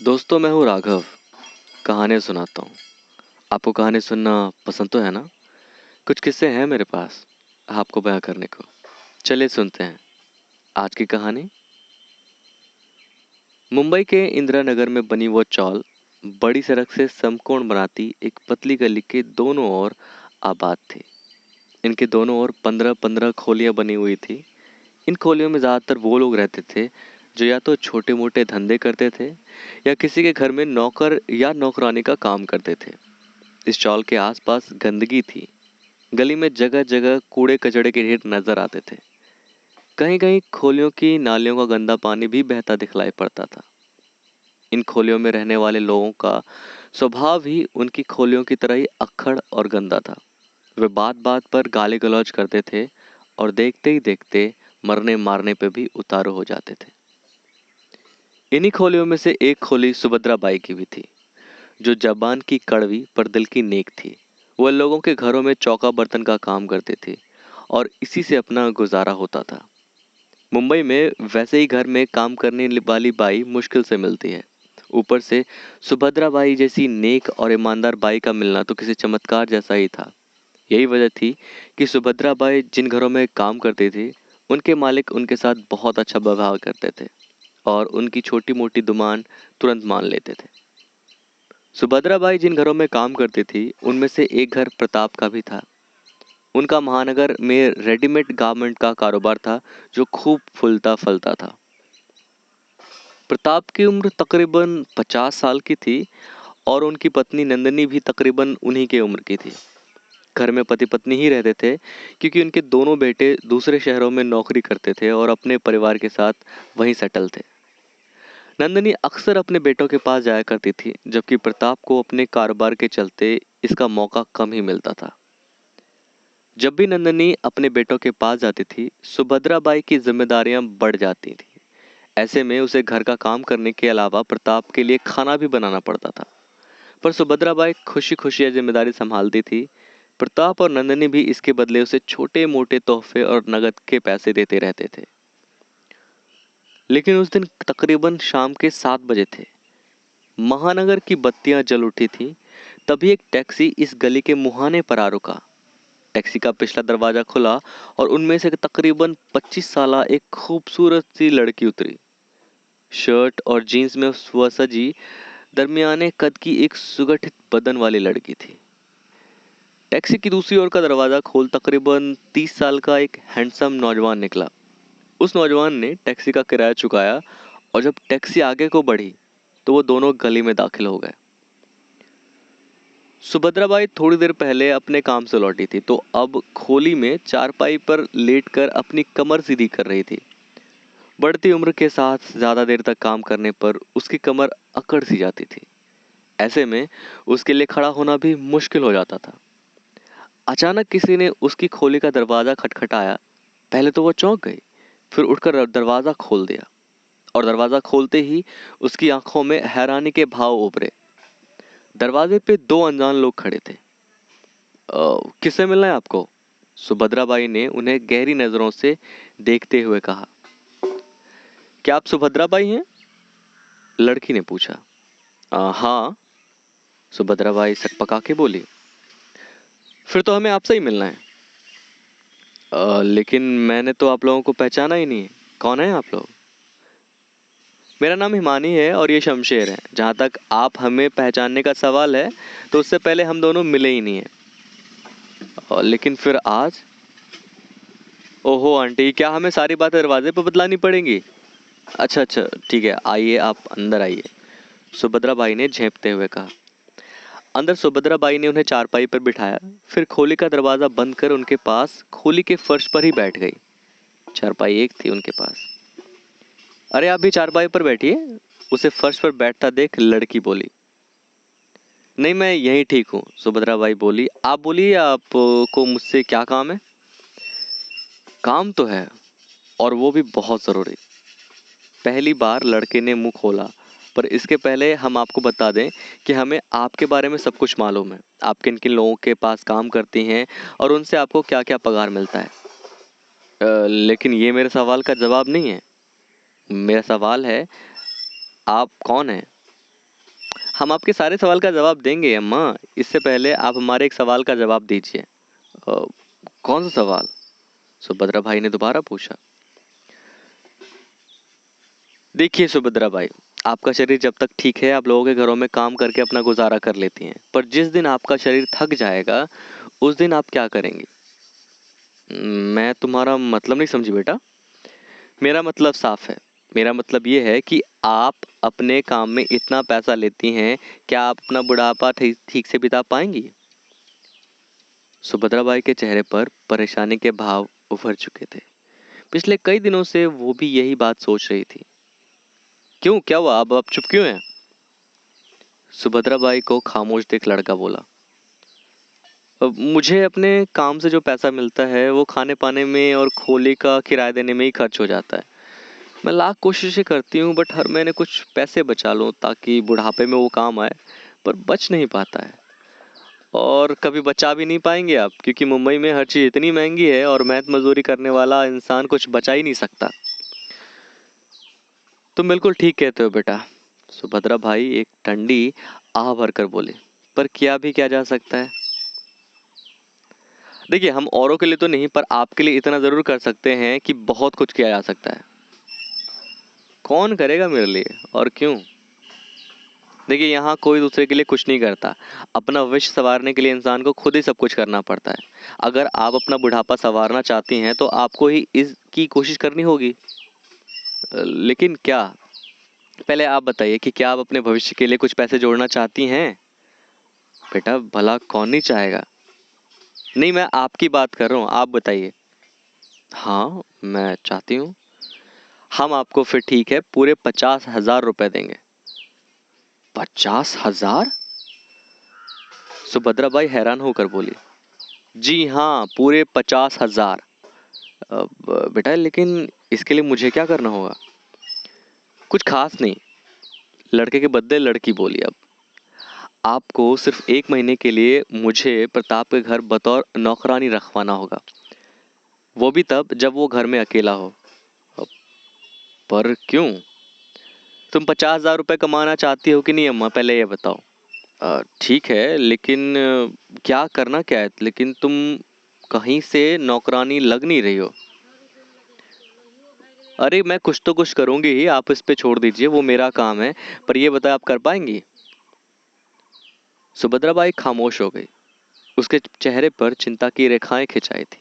दोस्तों, मैं हूँ राघव। कहानियाँ सुनाता हूँ। आपको कहानी सुनना पसंद तो है ना? कुछ किस्से हैं मेरे पास आपको बयां करने को। चलिए सुनते हैं आज की कहानी। मुंबई के इंदिरा नगर में बनी वो चौल बड़ी सड़क से समकोण बनाती एक पतली गली के दोनों ओर आबाद थी। इनके दोनों ओर 15-15 खोलियां बनी हुई थी। इन खोलियों में ज़्यादातर वो लोग रहते थे जो या तो छोटे मोटे धंधे करते थे या किसी के घर में नौकर या नौकरानी का काम करते थे। इस चौल के आसपास गंदगी थी। गली में जगह जगह कूड़े कचड़े के ढेर नजर आते थे। कहीं कहीं खोलियों की नालियों का गंदा पानी भी बहता दिखलाई पड़ता था। इन खोलियों में रहने वाले लोगों का स्वभाव ही उनकी खोलियों की तरह ही अक्खड़ और गंदा था। वे बात बात पर गाली गलौज करते थे और देखते ही देखते मरने मारने पे भी उतारू हो जाते थे। इन्हीं खोलियों में से एक खोली सुभद्रा बाई की भी थी, जो जबान की कड़वी पर दिल की नेक थी। वह लोगों के घरों में चौका बर्तन का काम करती थी और इसी से अपना गुजारा होता था। मुंबई में वैसे ही घर में काम करने वाली बाई मुश्किल से मिलती है। ऊपर से सुभद्रा बाई जैसी नेक और ईमानदार बाई का मिलना तो किसी चमत्कार जैसा ही था। यही वजह थी कि सुभद्रा बाई जिन घरों में काम करती थी, उनके मालिक उनके साथ बहुत अच्छा व्यवहार करते थे और उनकी छोटी मोटी डिमांड तुरंत मान लेते थे। सुभद्रा बाई जिन घरों में काम करती थी, उनमें से एक घर प्रताप का भी था। उनका महानगर में रेडीमेड गारमेंट का कारोबार था, जो खूब फूलता फलता था। प्रताप की उम्र तकरीबन 50 साल की थी और उनकी पत्नी नंदिनी भी तकरीबन उन्हीं के उम्र की थी। घर में पति पत्नी ही रहते थे, क्योंकि उनके दोनों बेटे दूसरे शहरों में नौकरी करते थे और अपने परिवार के साथ वहीं सेटल थे। नंदिनी अक्सर अपने बेटों के पास जाया करती थी, जबकि प्रताप को अपने कारोबार के चलते इसका मौका कम ही मिलता था। जब भी नंदिनी अपने बेटों के पास जाती थी, सुभद्रा बाई की जिम्मेदारियां बढ़ जाती थी। ऐसे में उसे घर का काम करने के अलावा प्रताप के लिए खाना भी बनाना पड़ता था। पर सुभद्रा बाई खुशी खुशी यह जिम्मेदारी संभालती थी। प्रताप और नंदिनी भी इसके बदले उसे छोटे मोटे तोहफे और नगद के पैसे देते रहते थे। लेकिन उस दिन तकरीबन शाम के 7 बजे थे। महानगर की बत्तियां जल उठी थी। तभी एक टैक्सी इस गली के मुहाने पर आ रुका। टैक्सी का पिछला दरवाजा खुला और उनमें से तकरीबन 25 साल एक खूबसूरत सी लड़की उतरी। शर्ट और जीन्स में वह सजी दरमियाने कद की एक सुगठित बदन वाली लड़की थी। टैक्सी की दूसरी ओर का दरवाजा खोल तकरीबन 30 साल का एक हैंडसम नौजवान निकला। उस नौजवान ने टैक्सी का किराया चुकाया और जब टैक्सी आगे को बढ़ी तो वो दोनों गली में दाखिल हो गए। सुभद्राबाई थोड़ी देर पहले अपने काम से लौटी थी, तो अब खोली में चारपाई पर लेटकर अपनी कमर सीधी कर रही थी। बढ़ती उम्र के साथ ज्यादा देर तक काम करने पर उसकी कमर अकड़ सी जाती थी। ऐसे में उसके लिए खड़ा होना भी मुश्किल हो जाता था। अचानक किसी ने उसकी खोली का दरवाजा खटखटाया। पहले तो वो चौंक गई, फिर उठकर दरवाजा खोल दिया और दरवाजा खोलते ही उसकी आंखों में हैरानी के भाव उभरे। दरवाजे पे दो अनजान लोग खड़े थे। किससे मिलना है आपको?" सुभद्राबाई ने उन्हें गहरी नजरों से देखते हुए कहा। "क्या आप सुभद्राबाई हैं?" लड़की ने पूछा। हाँ," सुभद्राबाई सकपका के बोली। "फिर तो हमें आपसे ही मिलना है।" लेकिन मैंने तो आप लोगों को पहचाना ही नहीं है। कौन है आप लोग?" "मेरा नाम हिमानी है और ये शमशेर है। जहाँ तक आप हमें पहचानने का सवाल है, तो उससे पहले हम दोनों मिले ही नहीं है। लेकिन फिर आज?" "ओहो आंटी, क्या हमें सारी बातें दरवाजे पर बतलानी पड़ेंगी?" "अच्छा अच्छा, ठीक है, आइए, आप अंदर आइए," सुभद्रा बाई ने झेंपते हुए कहा। अंदर सुभद्रा बाई ने उन्हें चारपाई पर बिठाया, फिर खोली का दरवाजा बंद कर उनके पास खोली के फर्श पर ही बैठ गई। चारपाई एक थी उनके पास। "अरे आप भी चारपाई पर बैठिए," उसे फर्श पर बैठता देख लड़की बोली। "नहीं, मैं यहीं ठीक हूँ," सुभद्रा बाई बोली। "आप बोलिए, आपको मुझसे क्या काम है?" "काम तो है, और वो भी बहुत जरूरी।" पहली बार लड़के ने मुंह खोला। "पर इसके पहले हम आपको बता दें कि हमें आपके बारे में सब कुछ मालूम है। आप किन किन लोगों के पास काम करती हैं और उनसे आपको क्या क्या पगार मिलता है।" लेकिन ये मेरे सवाल का जवाब नहीं है। मेरा सवाल है, आप कौन हैं?" हम आपके सारे सवाल का जवाब देंगे अम्मा। इससे पहले आप हमारे एक सवाल का जवाब दीजिए। "अ, कौन सा सवाल?" सुभद्रा भाई ने दोबारा पूछा। देखिए सुभद्रा भाई, आपका शरीर जब तक ठीक है आप लोगों के घरों में काम करके अपना गुजारा कर लेती हैं, पर जिस दिन आपका शरीर थक जाएगा उस दिन आप क्या करेंगी? मैं तुम्हारा मतलब नहीं समझी बेटा। मेरा मतलब साफ है। मेरा मतलब ये है कि आप अपने काम में इतना पैसा लेती हैं, क्या आप अपना बुढ़ापा ठीक ठीक से बिता पाएंगी? सुभद्रा बाई के चेहरे पर परेशानी के भाव उभर चुके थे। पिछले कई दिनों से वो भी यही बात सोच रही थी। क्यों, क्या हुआ? अब आप चुप क्यों हैं? सुभद्रा बाई को खामोश देख लड़का बोला, अब मुझे अपने काम से जो पैसा मिलता है वो खाने पाने में और खोले का किराया देने में ही खर्च हो जाता है। मैं लाख कोशिशें करती हूँ बट हर महीने कुछ पैसे बचा लूँ ताकि बुढ़ापे में वो काम आए, पर बच नहीं पाता है। और कभी बचा भी नहीं पाएंगे आप, क्योंकि मुंबई में हर चीज़ इतनी महंगी है और मेहनत मजदूरी करने वाला इंसान कुछ बचा ही नहीं सकता। तुम बिल्कुल ठीक कहते हो बेटा। सुभद्रा भाई एक ठंडी आह भरकर बोले, पर किया भी क्या जा सकता है? देखिए, हम औरों के लिए तो नहीं पर आपके लिए इतना जरूर कर सकते हैं कि बहुत कुछ किया जा सकता है। कौन करेगा मेरे लिए, और क्यों? देखिए, यहाँ कोई दूसरे के लिए कुछ नहीं करता। अपना विश्व संवारने के लिए इंसान को खुद ही सब कुछ करना पड़ता है। अगर आप अपना बुढ़ापा संवारना चाहती हैं तो आपको ही इसकी कोशिश करनी होगी। लेकिन क्या? पहले आप बताइए कि क्या आप अपने भविष्य के लिए कुछ पैसे जोड़ना चाहती हैं? बेटा, भला कौन नहीं चाहेगा। नहीं, मैं आपकी बात कर रहा हूँ, आप बताइए। हाँ, मैं चाहती हूँ। हम आपको फिर ठीक है पूरे 50,000 रुपए देंगे। 50,000? सुभद्रा बाई हैरान होकर बोली। जी हाँ, पूरे 50,000। बेटा, लेकिन इसके लिए मुझे क्या करना होगा? कुछ खास नहीं, लड़के के बदले लड़की बोली। अब आपको सिर्फ 1 महीने के लिए मुझे प्रताप के घर बतौर नौकरानी रखवाना होगा, वो भी तब जब वो घर में अकेला हो। अब, पर क्यों? तुम 50,000 रुपये कमाना चाहती हो कि नहीं अम्मा, पहले ये बताओ। ठीक है, लेकिन क्या करना क्या है? लेकिन तुम कहीं से नौकरानी लग नहीं रही हो। अरे मैं कुछ तो कुछ करूंगी ही, आप इस पे छोड़ दीजिए, वो मेरा काम है। पर ये बताओ, आप कर पाएंगी? सुभद्रा बाई खामोश हो गई। उसके चेहरे पर चिंता की रेखाएं खिंचाई थी।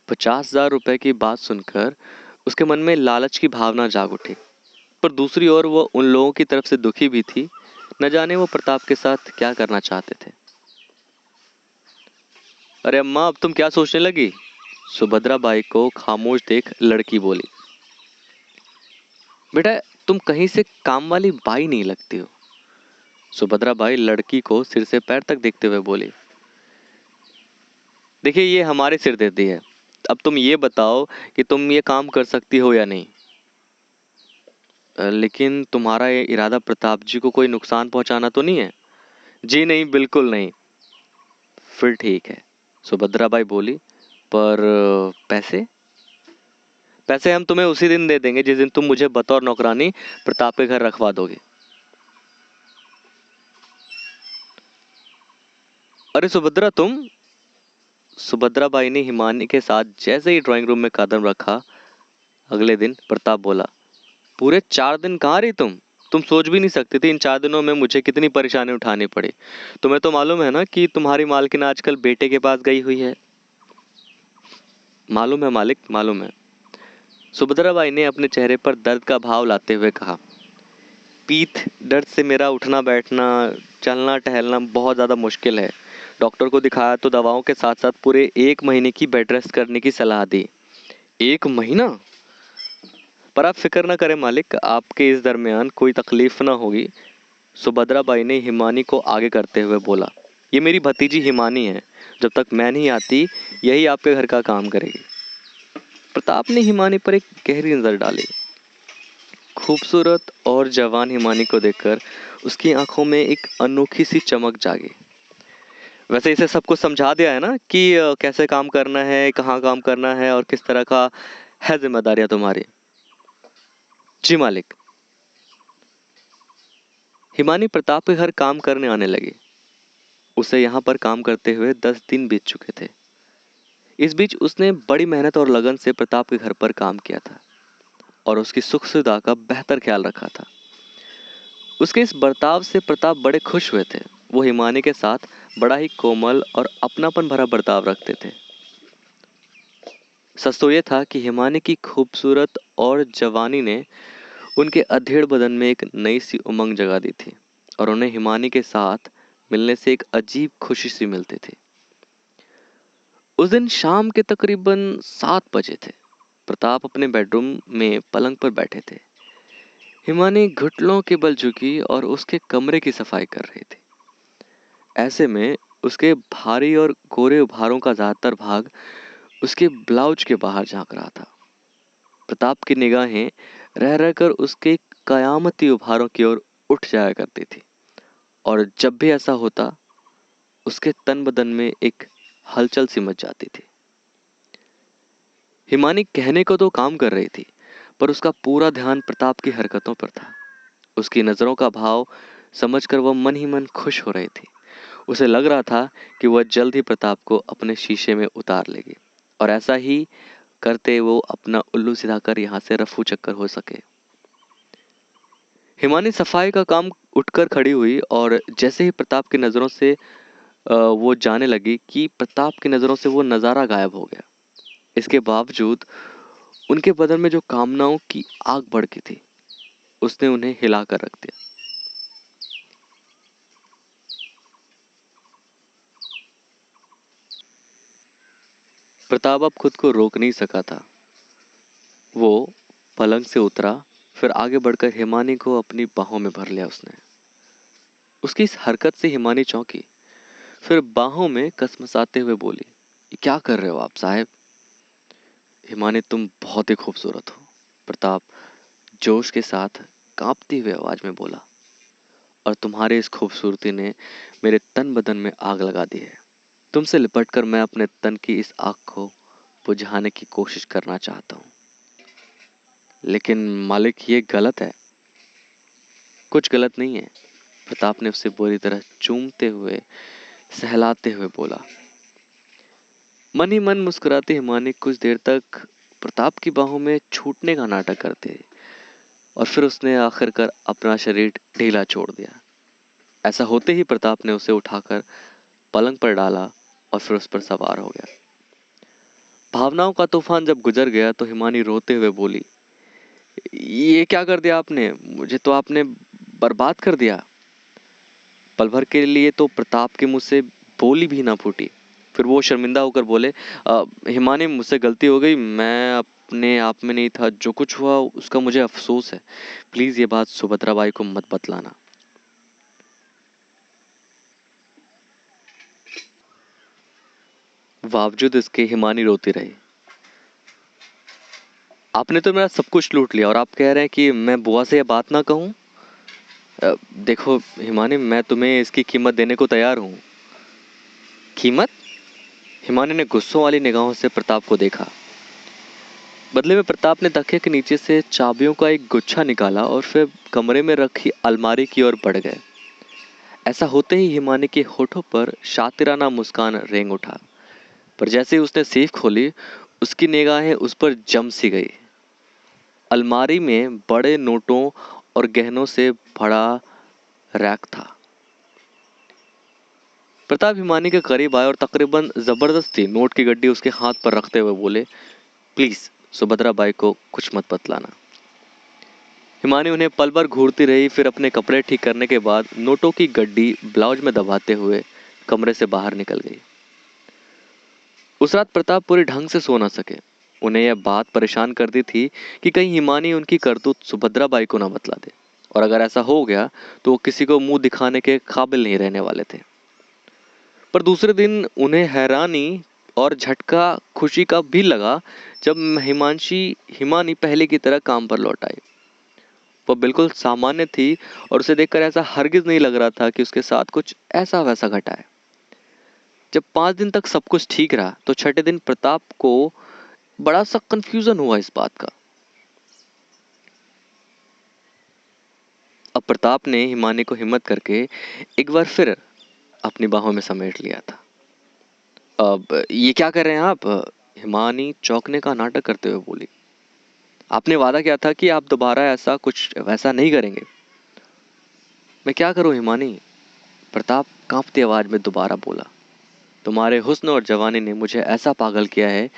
50,000 रुपए की बात सुनकर उसके मन में लालच की भावना जाग उठी, पर दूसरी ओर वो उन लोगों की तरफ से दुखी भी थी। न जाने वो प्रताप के साथ क्या करना चाहते थे। अरे अम्मा, अब तुम क्या सोचने लगी? सुभद्रा बाई को खामोश देख लड़की बोली। बेटा, तुम कहीं से काम वाली बाई नहीं लगती हो। सुभद्रा बाई लड़की को सिर से पैर तक देखते हुए बोली। देखिए, ये हमारे सिर देती है। अब तुम ये बताओ कि तुम ये काम कर सकती हो या नहीं। लेकिन तुम्हारा ये इरादा प्रताप जी को कोई नुकसान पहुंचाना तो नहीं है? जी नहीं, बिल्कुल नहीं। फिर ठीक है, सुभद्रा बाई बोली। पर पैसे? पैसे हम तुम्हें उसी दिन दे देंगे जिस दिन तुम मुझे बतौर नौकरानी प्रताप के घर रखवा दोगे। अरे सुभद्रा, तुम। सुभद्रा बाई ने हिमानी के साथ जैसे ही ड्राइंग रूम में कदम रखा, अगले दिन प्रताप बोला, पूरे 4 दिन कहाँ रही तुम? तुम सोच भी नहीं सकती थी इन 4 दिनों में मुझे कितनी परेशानी उठानी पड़ी। तुम्हें तो मालूम है ना कि तुम्हारी मालकिन आजकल बेटे के पास गई हुई है। मालूम है मालिक, मालूम है। सुभद्रा बाई ने अपने चेहरे पर दर्द का भाव लाते हुए कहा, पीठ दर्द से मेरा उठना बैठना, चलना टहलना बहुत ज़्यादा मुश्किल है। डॉक्टर को दिखाया तो दवाओं के साथ साथ पूरे 1 महीने की बेड रेस्ट करने की सलाह दी। 1 महीना? पर आप फिक्र ना करें मालिक, आपके इस दरमियान कोई तकलीफ ना होगी। सुभद्रा बाई ने हिमानी को आगे करते हुए बोला, ये मेरी भतीजी हिमानी है। जब तक मैं नहीं आती यही आपके घर का काम करेगी। प्रताप ने हिमानी पर एक गहरी नजर डाली। खूबसूरत और जवान हिमानी को देखकर उसकी आंखों में एक अनोखी सी चमक जागी। वैसे इसे सब कुछ समझा दिया है ना कि कैसे काम करना है, कहाँ काम करना है और किस तरह का है जिम्मेदारियां तुम्हारी? जी मालिक। हिमानी प्रताप के घर काम करने आने लगी। उसे यहाँ पर काम करते हुए 10 दिन बीत चुके थे। इस बीच उसने बड़ी मेहनत और लगन से प्रताप के घर पर काम किया था और उसकी सुख सुविधा का बेहतर ख्याल रखा था। उसके इस बर्ताव से प्रताप बड़े खुश हुए थे। वो हिमानी के साथ बड़ा ही कोमल और अपनापन भरा बर्ताव रखते थे। सच तो ये था कि हिमानी की खूबसूरत और जवानी ने उनके अधेड़ बदन में एक नई सी उमंग जगा दी थी और उन्हें हिमानी के साथ मिलने से एक अजीब खुशी सी मिलती थी। उस दिन शाम के तकरीबन 7 बजे थे। प्रताप अपने बेडरूम में पलंग पर बैठे थे। हिमानी घुटनों के बल झुकी और उसके कमरे की सफाई कर रही थी। ऐसे में उसके भारी और गोरे उभारों का ज्यादातर भाग उसके ब्लाउज के बाहर झांक रहा था। प्रताप की निगाहें रह रहकर उसके कयामती उभारों की ओर उठ जाया करती थी और जब भी ऐसा होता उसके तन बदन में एक हलचल सी मच जाती थी। हिमानी कहने को तो काम कर रही थी पर उसका पूरा ध्यान प्रताप की हरकतों पर था। उसकी नजरों का भाव समझकर वह मन ही मन खुश हो रही थी। उसे लग रहा था कि वह जल्द ही प्रताप को अपने शीशे में उतार लेगी और ऐसा ही करते वो अपना उल्लू सीधा कर यहाँ से रफू चक्कर हो सके। हिमानी सफाई का काम उठकर खड़ी हुई और जैसे ही प्रताप की नजरों से वो जाने लगी कि प्रताप की नजरों से वो नजारा गायब हो गया। इसके बावजूद उनके बदन में जो कामनाओं की आग भड़की थी उसने उन्हें हिलाकर रख दिया। प्रताप अब खुद को रोक नहीं सका था। वो पलंग से उतरा, फिर आगे बढ़कर हिमानी को अपनी बाहों में भर लिया उसने। उसकी इस हरकत से हिमानी चौंकी, फिर बाहों में कसमसाते हुए बोली, "ये क्या कर रहे हो आप साहब?" "हिमानी, तुम बहुत ही खूबसूरत हो," प्रताप जोश के साथ कांपती हुई आवाज में बोला, "और तुम्हारी इस खूबसूरती ने मेरे तन बदन में आग लगा दी है। तुमसे लिपटकर मैं अपने तन की इस आग को बुझाने की कोशिश करना चाहता हूँ, लेकिन मालिक ये गलत है।" "कुछ गलत नहीं है," प्रताप ने उसे बुरी तरह चूमते हुए सहलाते हुए बोला। मन ही मन मुस्कुराती हिमानी कुछ देर तक प्रताप की बाहों में छूटने का नाटक करती रही और फिर उसने आखिरकार अपना शरीर ढीला छोड़ दिया। ऐसा होते ही प्रताप ने उसे उठाकर पलंग पर डाला और फिर उस पर सवार हो गया। भावनाओं का तूफान जब गुजर गया तो हिमानी रोते हुए बोली, "ये क्या कर दिया आपने? मुझे तो आपने बर्बाद कर दिया।" पल भर के लिए तो प्रताप के मुंह से बोली भी ना फूटी। फिर वो शर्मिंदा होकर बोले, हिमानी, मुझसे गलती हो गई, मैं अपने आप में नहीं था, जो कुछ हुआ उसका मुझे अफसोस है। प्लीज ये बात सुभद्रा बाई को मत बतलाना।" बावजूद इसके हिमानी रोती रही। "आपने तो मेरा सब कुछ लूट लिया और आप कह रहे हैं कि मैं बुआ से यह बात ना कहूँ? देखो हिमानी, मैं तुम्हें इसकी कीमत देने को तैयार हूँ।" "कीमत?" हिमानी ने गुस्सों वाली निगाहों से प्रताप को देखा। बदले में प्रताप ने तकिए के नीचे से चाबियों का एक गुच्छा निकाला और फिर कमरे में रखी अलमारी की ओर बढ़ गए। ऐसा होते ही हिमानी के होठों पर शातिराना मुस्कान रेंग उठा, पर जैसे ही उसने सेफ खोली उसकी निगाहें उस पर जम सी गई। अलमारी में बड़े नोटों और गहनों से भरा रैक था। प्रताप हिमानी के करीब आए और तकरीबन जबरदस्ती नोट की गड्डी उसके हाथ पर रखते हुए बोले, "प्लीज सुभद्रा बाई को कुछ मत बतलाना।" हिमानी उन्हें पल भर घूरती रही, फिर अपने कपड़े ठीक करने के बाद नोटों की गड्डी ब्लाउज में दबाते हुए कमरे से बाहर निकल गई। उस रात प्रताप पूरी ढंग से सो न सके। उन्हें यह बात परेशान करती थी कि कहीं हिमानी उनकी करतूत सुभद्रा बाई को न बतला दे, और अगर ऐसा हो गया तो वो किसी को मुंह दिखाने के काबिल नहीं रहने वाले थे। पर दूसरे दिन उन्हें हैरानी और झटका खुशी का भी लगा जब हिमानी पहले की तरह काम पर लौट आई। वह बिल्कुल सामान्य थी और उसे देखकर ऐसा हरगिज नहीं लग रहा था कि उसके साथ कुछ ऐसा वैसा घटा है। जब 5 दिन तक सब कुछ ठीक रहा तो छठे दिन प्रताप को बड़ा सा कंफ्यूजन हुआ इस बात का। अब प्रताप ने हिमानी को हिम्मत करके एक बार फिर अपनी बाहों में समेट लिया था। अब ये क्या कर रहे हैं आप? हिमानी चौंकने का नाटक करते हुए बोली। आपने वादा किया था कि आप दोबारा ऐसा कुछ वैसा नहीं करेंगे। मैं क्या करूं हिमानी? प्रताप कांपती आवाज में दोबारा बोला। तुम्हारे हुस्न और जवानी ने मुझे ऐसा पागल किया है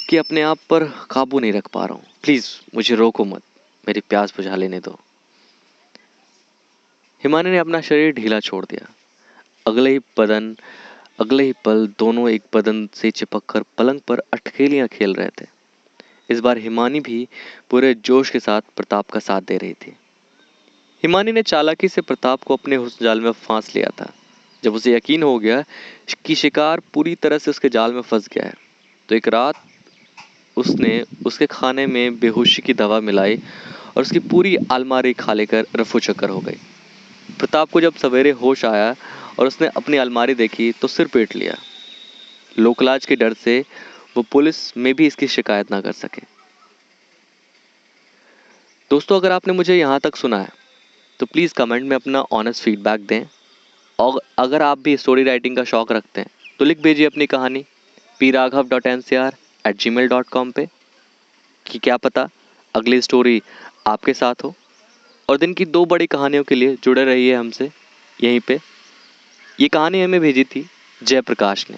कि अपने आप पर काबू नहीं रख पा रहा हूँ। प्लीज मुझे रोको मत, मेरी प्यास बुझा लेने दो। हिमानी ने अपना शरीर ढीला छोड़ दिया। अगले ही पल दोनों एक बदन से चिपककर पलंग पर अटखेलियां खेल रहे थे। इस बार हिमानी भी पूरे जोश के साथ प्रताप का साथ दे रही थी। हिमानी ने चालाकी से प्रताप को अपने हुस्न जाल में फांस लिया था। जब उसे यकीन हो गया कि शिकार पूरी तरह से उसके जाल में फंस गया है, तो एक रात उसने उसके खाने में बेहोशी की दवा मिलाई और उसकी पूरी अलमारी खा लेकर रफू चक्कर हो गई। प्रताप को जब सवेरे होश आया और उसने अपनी अलमारी देखी तो सिर पीट लिया। लोकलाज के डर से वो पुलिस में भी इसकी शिकायत ना कर सके। दोस्तों, अगर आपने मुझे यहाँ तक सुना है तो प्लीज़ कमेंट में अपना ऑनेस्ट फीडबैक दें। और अगर आप भी स्टोरी राइटिंग का शौक रखते हैं तो लिख भेजिए अपनी कहानी praghav.ncr@gmail.com पे, कि क्या पता अगली स्टोरी आपके साथ हो। और दिन की 2 बड़ी कहानियों के लिए जुड़े रहिए हमसे यहीं पे। ये कहानी हमें भेजी थी जयप्रकाश ने।